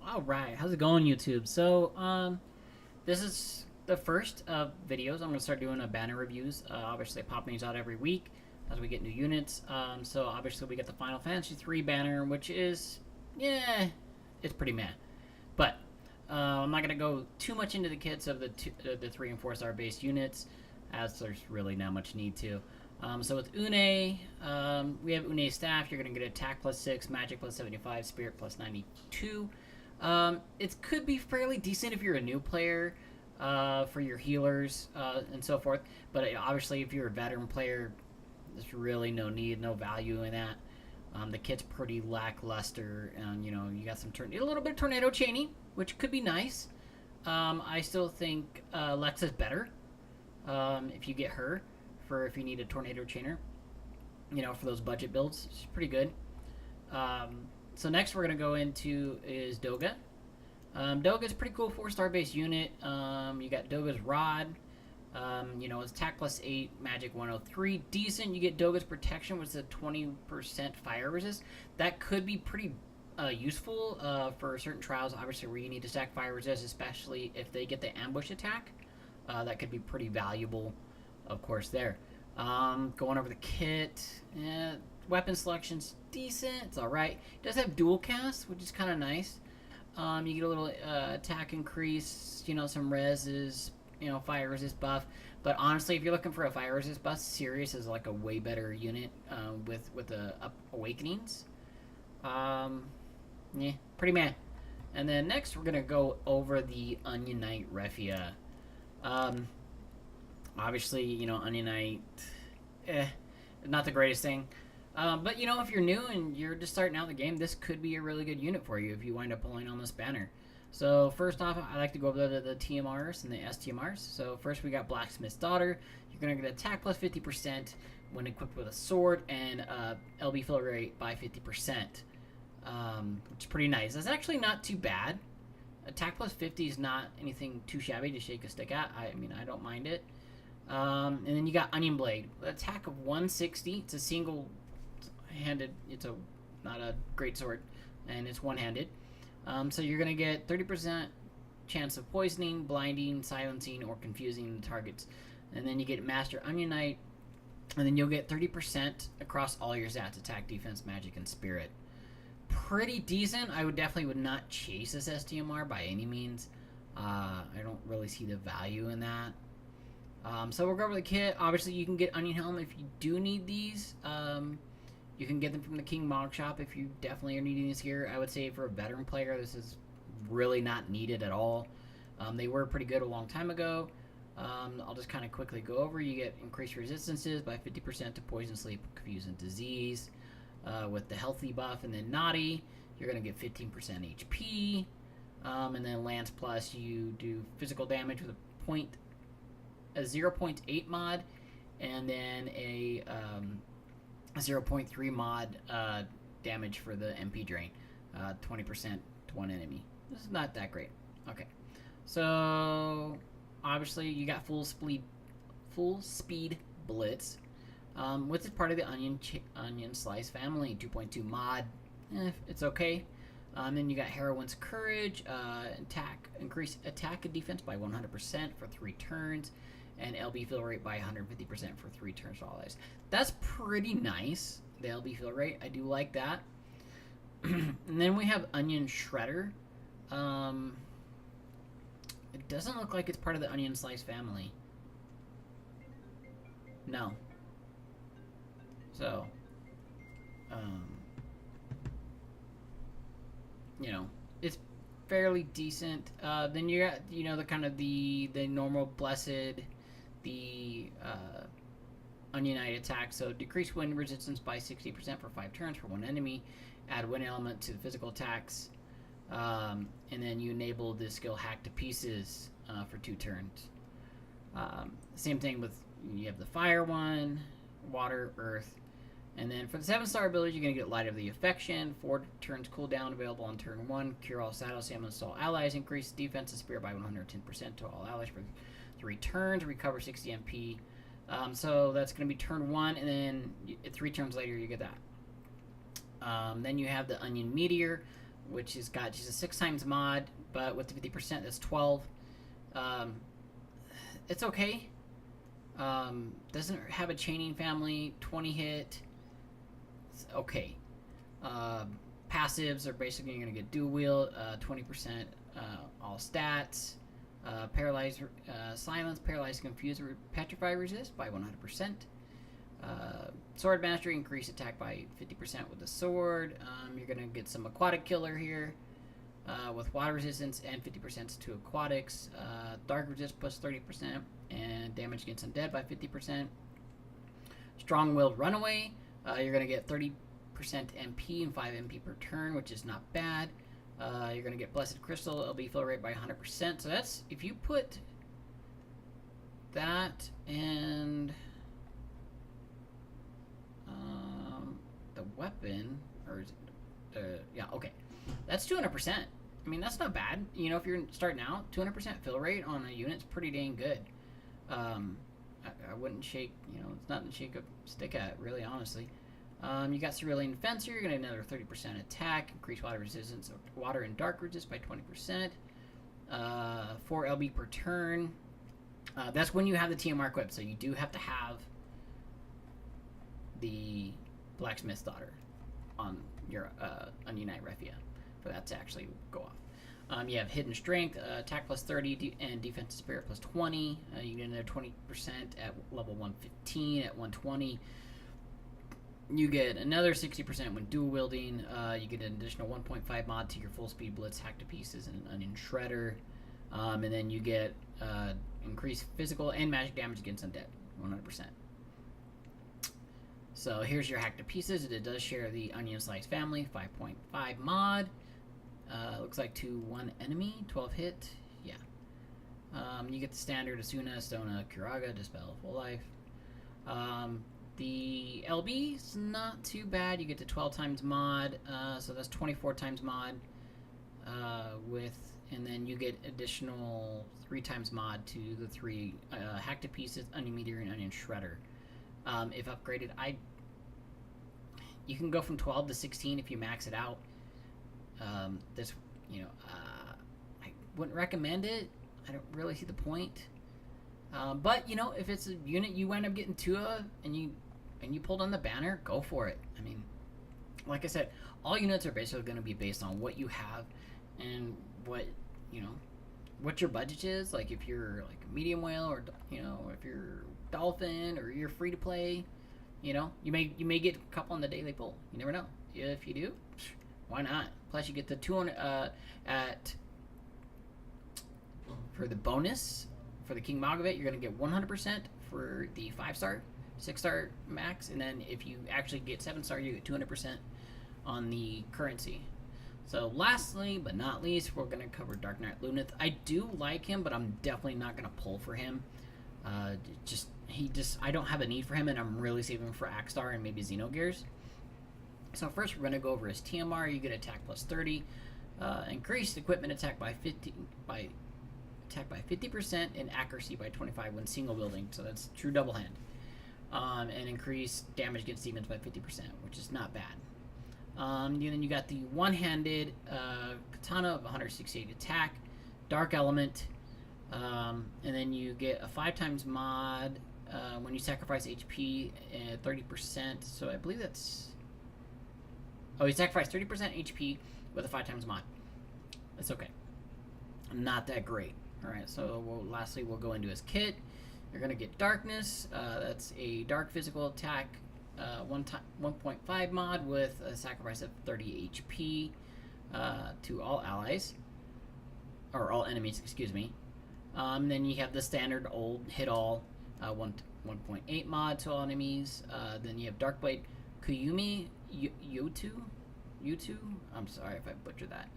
All right, how's it going, YouTube? This is the first of videos. I'm gonna start doing a banner reviews. Obviously, I pop these out every week as we get new units. So obviously, we get the Final Fantasy 3 banner, which is, yeah, it's pretty meh. But I'm not gonna go too much into the kits of the 3 and 4 star base units, as there's really not much need to. So with Une, we have Une staff. You're gonna get attack +6, magic +75, spirit +92. It could be fairly decent if you're a new player, for your healers and so forth. But obviously, if you're a veteran player, there's really no need, no value in that. The kit's pretty lackluster, and you got a little bit of tornado chaining, which could be nice. I still think Lexa's better if you get her for if you need a tornado chainer. For those budget builds, she's pretty good. So next we're gonna go into is Doga. Doga's a pretty cool 4 star base unit. You got Doga's Rod. It's attack +8, magic 103. Decent. You get Doga's Protection, which is a 20% fire resist. That could be pretty useful for certain trials, obviously, where you need to stack fire resist, especially if they get the ambush attack. That could be pretty valuable, of course, there. Going over the kit. Weapon selection's decent. It's alright. It does have dual cast, which is kind of nice. You get a little attack increase, some reses, fire resist buff. But honestly, if you're looking for a fire resist buff, Sirius is like a way better unit with the awakenings. Yeah, pretty meh. And then next, we're going to go over the Onion Knight Refia. Obviously, Onion Knight, not the greatest thing. But if you're new and you're just starting out the game, this could be a really good unit for you if you wind up pulling on this banner. So first off, I like to go over the TMRs and the STMRs. So first we got Blacksmith's Daughter. You're going to get attack +50% when equipped with a sword, and LB fill rate by 50%, which is pretty nice. That's actually not too bad. Attack +50 is not anything too shabby to shake a stick at. I don't mind it. And then you got Onion Blade. Attack of 160. It's a single-handed. It's not a great sword, and it's one-handed. So you're gonna get 30% chance of poisoning, blinding, silencing, or confusing the targets. And then you get Master Onion Knight, and then you'll get 30% across all your stats: attack, defense, magic, and spirit. Pretty decent. I would not chase this STMR by any means. I don't really see the value in that. So we'll go over the kit. Obviously, you can get Onion Helm if you do need these. You can get them from the King Monk Shop if you definitely are needing these here. I would say for a veteran player, this is really not needed at all. They were pretty good a long time ago. I'll just kind of quickly go over. You get increased resistances by 50% to poison, sleep, confuse, and disease. With the healthy buff, and then Naughty, you're going to get 15% HP. And then Lance Plus, you do physical damage with a 0.8 mod, and then a 0.3 mod damage for the MP drain. 20% to one enemy. This is not that great. Okay. So, obviously, you got full speed blitz. Which is part of the Onion Slice family. 2.2 mod. It's okay. Then you got Heroine's Courage. Increase attack and defense by 100% for 3 turns. And LB fill rate by 150% for 3 turns for all eyes. That's pretty nice, the LB fill rate. I do like that. And then we have Onion Shredder. It doesn't look like it's part of the Onion Slice family. No. So, it's fairly decent. Then you got, the kind of the normal Blessed, the Onion Knight attack. So decrease wind resistance by 60% for 5 turns for 1 enemy. Add wind element to physical attacks. And then you enable the skill Hack to Pieces for 2 turns. Same thing with, you have the fire one, water, earth. And then for the 7-star abilities, you're going to get Light of the Affection, 4 turns cooldown available on turn 1, cure all status ailments to all allies, increase defense and spirit by 110% to all allies for 3 turns, recover 60 MP. So that's going to be turn 1, and then 3 turns later you get that. Then you have the Onion Meteor. which is got she's a 6 times mod, but with the 50% that's 12. It's okay. Doesn't have a chaining family. 20 hit. It's okay. Passives are basically going to get dual wield, 20% all stats. Paralyze, silence, paralyze, confuse, petrify, resist by 100%. Sword mastery, increase attack by 50% with the sword. You're going to get some aquatic killer here with water resistance and 50% to aquatics. Dark resist plus 30% and damage against undead by 50%. Strong-willed runaway. You're going to get 30% MP and 5 MP per turn, which is not bad. You're going to get Blessed Crystal. It'll be fill rate by 100%. So that's, if you put that and the weapon, or is it, yeah, okay. That's 200%. I mean, that's not bad. You know, if you're starting out, 200% fill rate on a unit's pretty dang good. I wouldn't shake, you know, it's nothing to shake a stick at, really, honestly. You got Cerulean Fencer. You're going to get another 30% attack. Increase water resistance, water and dark resist by 20%. 4 LB per turn. That's when you have the TMR equipped, so you do have to have the Blacksmith's Daughter on your Unite Refia for that to actually go off. You have Hidden Strength, attack plus 30, and Defensive Spirit plus 20. You get another 20% at level 115 at 120. You get another 60% when dual wielding. You get an additional 1.5 mod to your full speed blitz, hack to pieces, and onion shredder. And then you get increased physical and magic damage against undead, 100%. So here's your hack to pieces. It does share the onion slice family, 5.5 mod. Looks like to 1 enemy, 12 hit. Yeah. You get the standard Asuna, Stona, Kuraga, Dispel, Full Life. The LB is not too bad. You get to 12 times mod, so that's 24 times mod and then you get additional 3 times mod to the 3 hack to pieces, onion meteor, and onion shredder. If upgraded, you can go from 12 to 16 if you max it out. This, you know, I wouldn't recommend it. I don't really see the point. But you know, if it's a unit you wind up getting 2 of and you pulled on the banner, go for it. I mean, like I said, all units are basically going to be based on what you have and what, you know, what your budget is. Like if you're like a medium whale, or you know, if you're dolphin, or you're free to play, you know, you may get a couple on the daily pull. You never know. If you do, why not? Plus you get the 200 for the bonus for the King Magovet. You're going to get 100% for the 5-star, 6-star max, and then if you actually get 7-star, you get 200% on the currency. So lastly but not least, we're going to cover Dark Knight Lunith. I do like him, but I'm definitely not going to pull for him. I don't have a need for him, and I'm really saving him for Axstar and maybe Xenogears. So first we're going to go over his TMR. You get attack plus 30, increased equipment attack by 50% and accuracy by 25 when single wielding. So that's true double hand. And increase damage against demons by 50%, which is not bad. And then you got the one-handed katana of 168 attack, dark element, and then you get a 5 times mod when you sacrifice HP at 30%. So I believe that's... Oh, you sacrifice 30% HP with a 5 times mod. That's okay. Not that great. Alright, so lastly we'll go into his kit. You're going to get darkness. That's a dark physical attack, 1.5 mod with a sacrifice of 30 HP to all allies. Or all enemies, excuse me. Then you have the standard old hit all, 1.8 mod to all enemies. Then you have Darkblade Kuyumi Yutu. I'm sorry if I butchered that.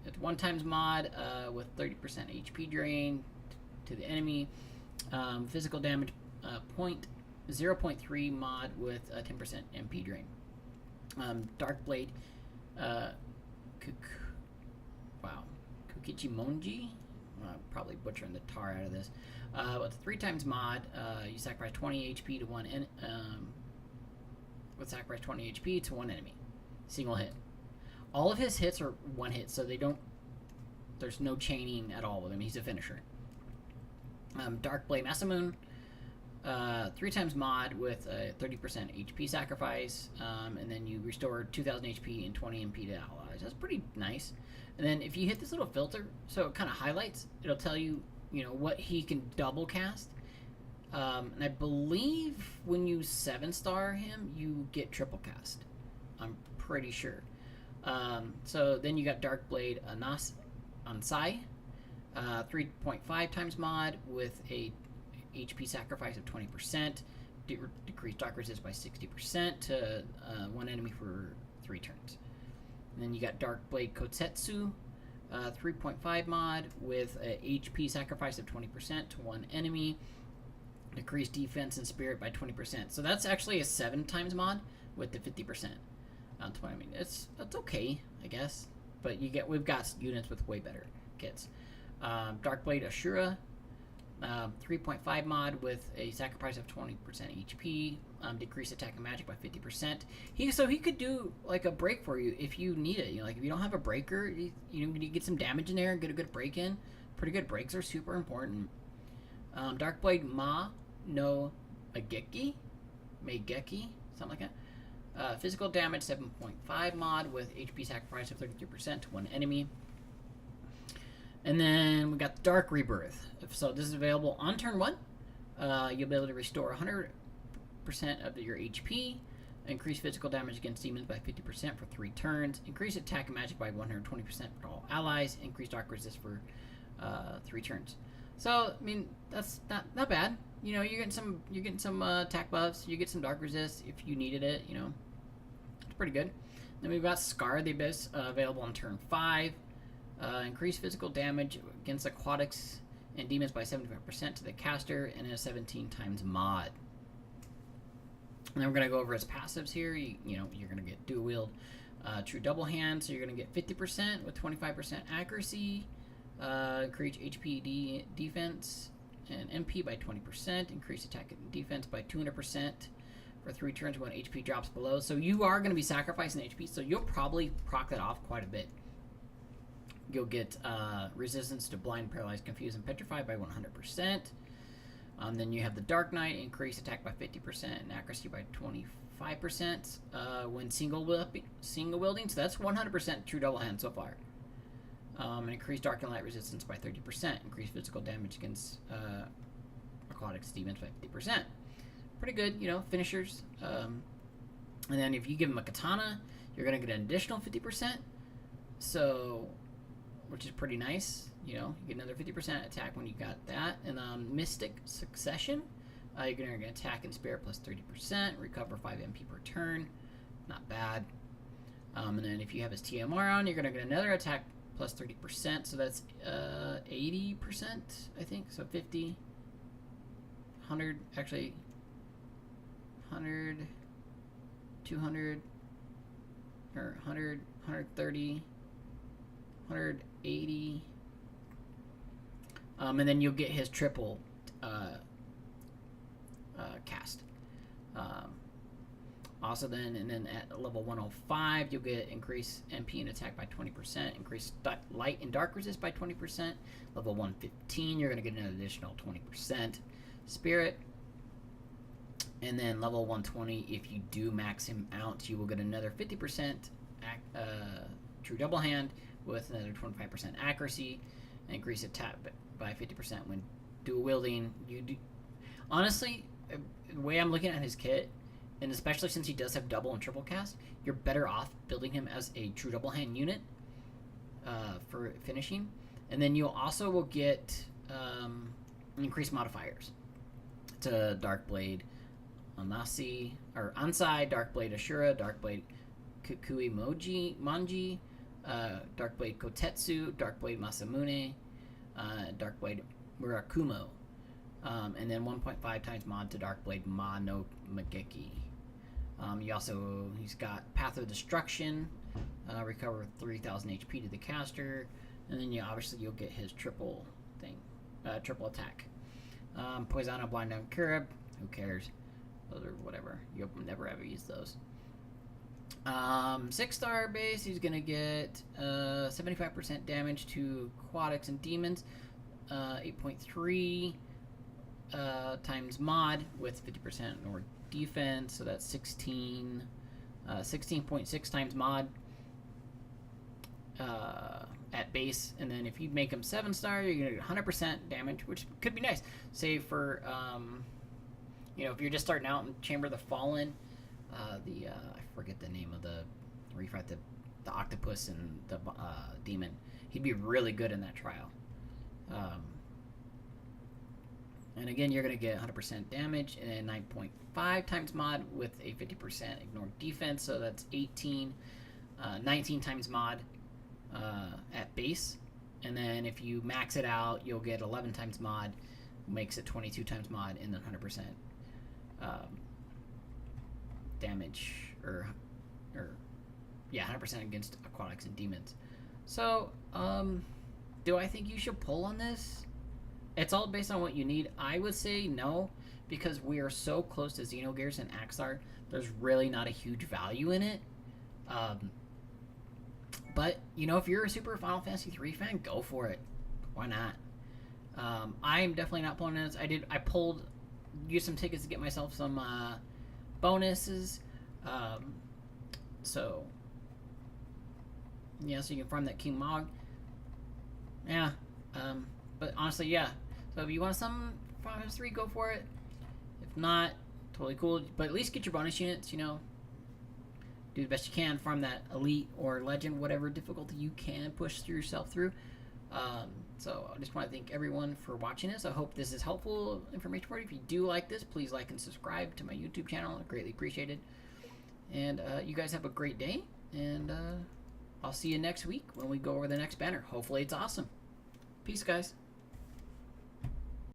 It's 1 times mod with 30% HP drain to the enemy. Physical damage 0.3 mod with a 10% MP drain. Darkblade Kukichimonji. Probably butchering the tar out of this. With 3 times mod, you sacrifice 20 HP to one with sacrifice 20 HP to one enemy. Single hit. all of his hits are one hit, so they don't. There's no chaining at all with him. He's a finisher. Darkblade Masamune, 3 times mod with a 30% HP sacrifice, and then you restore 2,000 HP and 20 MP to allies. That's pretty nice. And then if you hit this little filter, so it kind of highlights, it'll tell you, what he can double cast. And I believe when you 7-star him, you get triple cast. I'm pretty sure. So then you got Darkblade Ansai, 3.5 times mod with a HP sacrifice of 20%, decrease dark resist by 60% to 1 enemy for 3 turns. And then you got Darkblade Kotetsu, 3.5 mod with a HP sacrifice of 20% to 1 enemy, decrease defense and spirit by 20%. So that's actually a 7 times mod with the 50% on 20. I mean, that's okay, I guess. But we've got units with way better kits. Darkblade Ashura, 3.5 mod with a sacrifice of 20% HP, decrease attack and magic by 50%. He could do like a break for you if you need it. Like if you don't have a breaker, you get some damage in there and get a good break in. Pretty good breaks are super important. Darkblade Ma no Megeki, something like that. Physical damage 7.5 mod with HP sacrifice of 33% to 1 enemy. And then we got Dark Rebirth. So this is available on turn 1. You'll be able to restore 100% of your HP, increase physical damage against demons by 50% for 3 turns, increase attack and magic by 120% for all allies, increase dark resist for 3 turns. So I mean that's not bad. You're getting some attack buffs. You get some dark resist if you needed it. It's pretty good. Then we've got Scar the Abyss available on turn 5. Increase physical damage against aquatics and demons by 75% to the caster, and a 17 times mod. And then we're gonna go over his passives here. You're gonna get dual wield, true double hand. So you're gonna get 50% with 25% accuracy. Increase HP defense and MP by 20%. Increase attack and defense by 200% for 3 turns when HP drops below. So you are going to be sacrificing HP, so you'll probably proc that off quite a bit. You'll get resistance to blind, paralyzed, confused, and petrified by 100%. Then you have the Dark Knight, increase attack by 50% and accuracy by 25% when single wielding. So that's 100% true double hand so far. And increase dark and light resistance by 30%. Increase physical damage against aquatics demons by 50%. Pretty good, finishers. And then if you give him a katana, you're going to get an additional 50%. So, which is pretty nice. You get another 50% attack when you got that. And Mystic Succession, you're going to get attack and spirit plus 30%. Recover 5 MP per turn. Not bad. And then if you have his TMR on, you're going to get another attack plus 30%, so that's 80%, I think. So 50, 100, actually 100, 200, or 100, 130, 180. And then you'll get his triple cast. Also then at level 105, you'll get increase MP and attack by 20%, increase light and dark resist by 20%. Level 115, you're going to get an additional 20% spirit. And then level 120, if you do max him out, you will get another 50% true double hand with another 25% accuracy, and increase attack by 50% when dual wielding. Honestly, the way I'm looking at his kit, and especially since he does have double and triple cast, you're better off building him as a true double hand unit for finishing. And then you also will get increased modifiers to Darkblade Ansai, Darkblade Ashura, Darkblade Kukui Manji, Darkblade Kotetsu, Darkblade Masamune, Darkblade Murakumo, and then 1.5 times mod to Darkblade Ma no Megeki. He's got Path of Destruction, recover 3,000 HP to the caster, and then you'll get his triple attack. Poisano, Blind Down Curab, who cares? Those are whatever. You'll never ever use those. 6-star base, he's gonna get 75% damage to aquatics and demons, 8.3 times mod with 50% more defense, so that's 16.6 times mod at base. And then if you make him 7-star, you're gonna get 100% damage, which could be nice. Say for you know, if you're just starting out in Chamber of the Fallen, I forget the name of the where you fight the octopus and the demon. He'd be really good in that trial. And again, you're going to get 100% damage and 9.5 times mod with a 50% ignored defense. So that's 19 times mod at base. And then if you max it out, you'll get 11 times mod, makes it 22 times mod, and then 100% damage, or yeah, 100% against aquatics and demons. So, do I think you should pull on this? It's all based on what you need. I would say no, because we are so close to Xenogears and Axar. There's really not a huge value in it. But you know, if you're a super Final Fantasy 3 fan, go for it. Why not? I'm definitely not pulling this. I pulled, used some tickets to get myself some bonuses. So yeah, so you can farm that King Mog. Yeah. But honestly, yeah. So if you want some Final Fantasy 3, go for it. If not, totally cool. But at least get your bonus units, you know. Do the best you can. Farm that Elite or Legend, whatever difficulty you can push yourself through. So I just want to thank everyone for watching this. I hope this is helpful information for you. If you do like this, please like and subscribe to my YouTube channel. I greatly appreciate it. And you guys have a great day. And I'll see you next week when we go over the next banner. Hopefully it's awesome. Peace, guys.